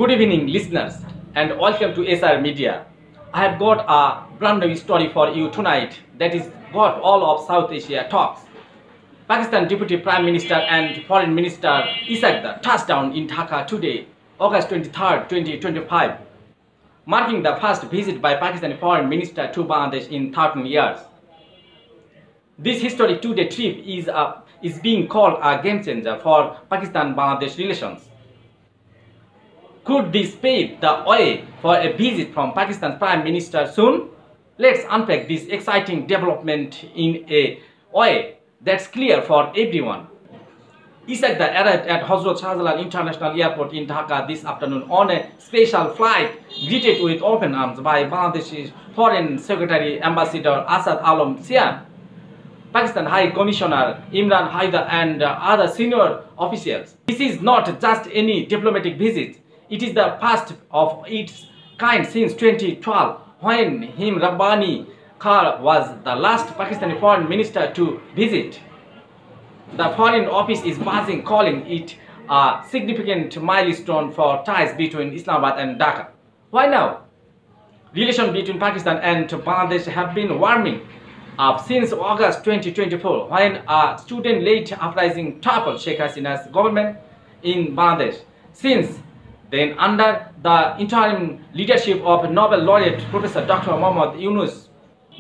Good evening, listeners, and welcome to SR Media. I have got a brand new story for you tonight that is got all of South Asia talks. Pakistan Deputy Prime Minister and Foreign Minister Ishaq Dar touchdown in Dhaka today, August 23rd, 2025, marking the first visit by Pakistani Foreign Minister to Bangladesh in 13 years. This historic two-day trip is being called a game changer for Pakistan-Bangladesh relations. Could this pave the way for a visit from Pakistan's Prime Minister soon? Let's unpack this exciting development in a way that's clear for everyone. Ishaq Dar arrived at Hazrat Shahjalal International Airport in Dhaka this afternoon on a special flight, greeted with open arms by Bangladesh's Foreign Secretary Ambassador Asad Alam Sian, Pakistan High Commissioner Imran Haidar and other senior officials. This is not just any diplomatic visit. It is the first of its kind since 2012, when Him Rabbani Khan was the last Pakistani foreign minister to visit. The Foreign Office is buzzing, calling it a significant milestone for ties between Islamabad and Dhaka. Why now? Relations between Pakistan and Bangladesh have been warming up since August 2024, when a student-led uprising toppled Sheikh Hasina's government in Bangladesh. Since then, under the interim leadership of Nobel laureate Professor Dr. Muhammad Yunus,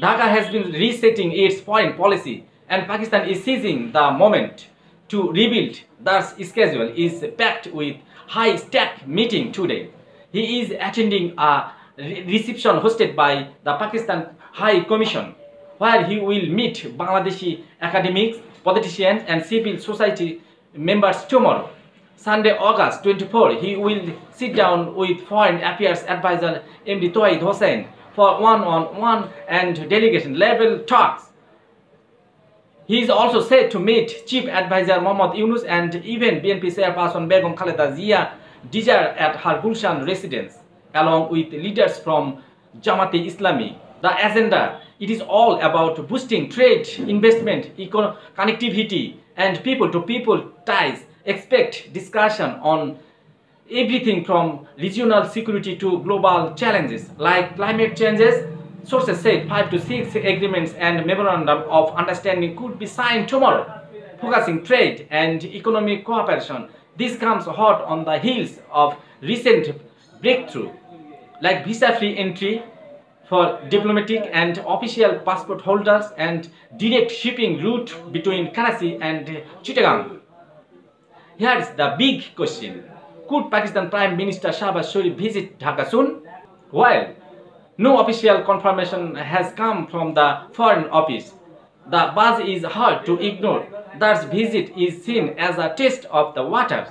Dhaka has been resetting its foreign policy, and Pakistan is seizing the moment to rebuild. Thus, schedule is packed with high-stake meeting today. He is attending a reception hosted by the Pakistan High Commission, where he will meet Bangladeshi academics, politicians, and civil society members tomorrow. Sunday, August 24, he will sit down with Foreign Affairs Advisor MD Tawhid Hossain for one-on-one and delegation-level talks. He is also said to meet Chief Advisor Muhammad Yunus and even BNP chairperson Begum Khaleda Zia Dijar at her Gulshan residence, along with leaders from Jamaat-e-Islami. The agenda, it is all about boosting trade, investment, connectivity, and people-to-people ties. Expect discussion on everything from regional security to global challenges like climate changes. Sources say 5 to 6 agreements and memorandum of understanding could be signed tomorrow, focusing trade and economic cooperation. This comes hot on the heels of recent breakthrough like visa-free entry for diplomatic and official passport holders and direct shipping route between Karachi and Chittagong. Here's the big question. Could Pakistan Prime Minister Shahbaz Sharif visit Dhaka soon? While no official confirmation has come from the Foreign Office, the buzz is hard to ignore. That visit is seen as a test of the waters.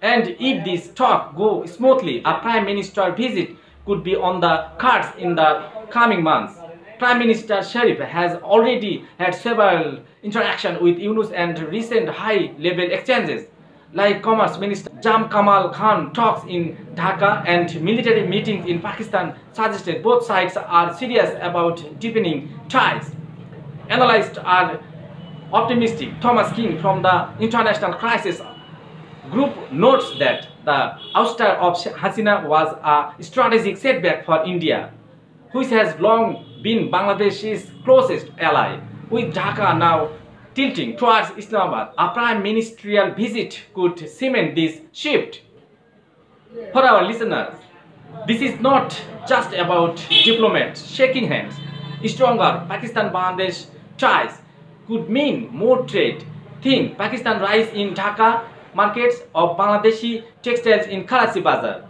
And if this talk goes smoothly, a Prime Minister visit could be on the cards in the coming months. Prime Minister Sharif has already had several interactions with Yunus and recent high-level exchanges, like Commerce Minister Jam Kamal Khan talks in Dhaka and military meetings in Pakistan suggested both sides are serious about deepening ties. Analysts are optimistic. Thomas King from the International Crisis Group notes that the ouster of Hasina was a strategic setback for India, which has long been Bangladesh's closest ally. With Dhaka now tilting towards Islamabad, a prime ministerial visit could cement this shift. For our listeners, this is not just about diplomats shaking hands. Stronger Pakistan-Bangladesh ties could mean more trade. Think Pakistan rise in Dhaka markets of Bangladeshi textiles in Karachi Bazaar.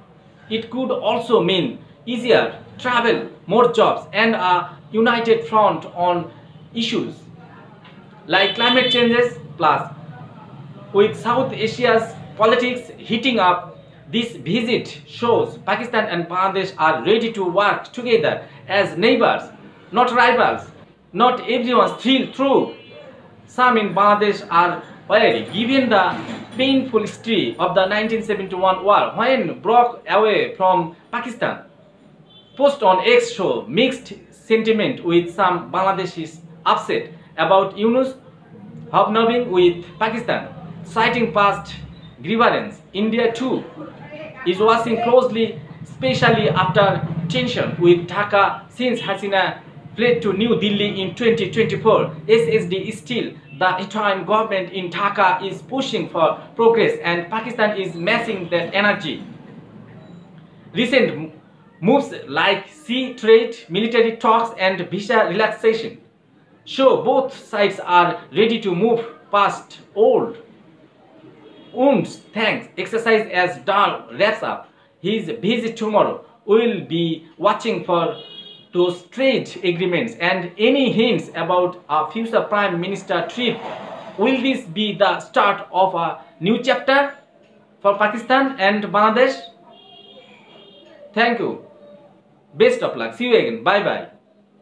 It could also mean easier travel, more jobs, and a united front on issues like climate changes. Plus, with South Asia's politics heating up, this visit shows Pakistan and Bangladesh are ready to work together as neighbors, not rivals. Not everyone's thrilled through. Some in Bangladesh are wary, given the painful history of the 1971 war, when broke away from Pakistan. Post on X show mixed sentiment, with some Bangladeshis upset about Yunus hobnobbing with Pakistan, citing past grievance. India too is watching closely, especially after tension with Dhaka since Hasina fled to New Delhi in 2024. SSD is still the interim government in Dhaka is pushing for progress and Pakistan is matching that energy. Recent moves like sea trade, military talks and visa relaxation show both sides are ready to move past old wounds. Thanks. Exercise as Dawn wraps up his visit tomorrow. We'll be watching for those trade agreements and any hints about a future Prime Minister trip. Will this be the start of a new chapter for Pakistan and Bangladesh? Thank you. Best of luck. See you again. Bye bye.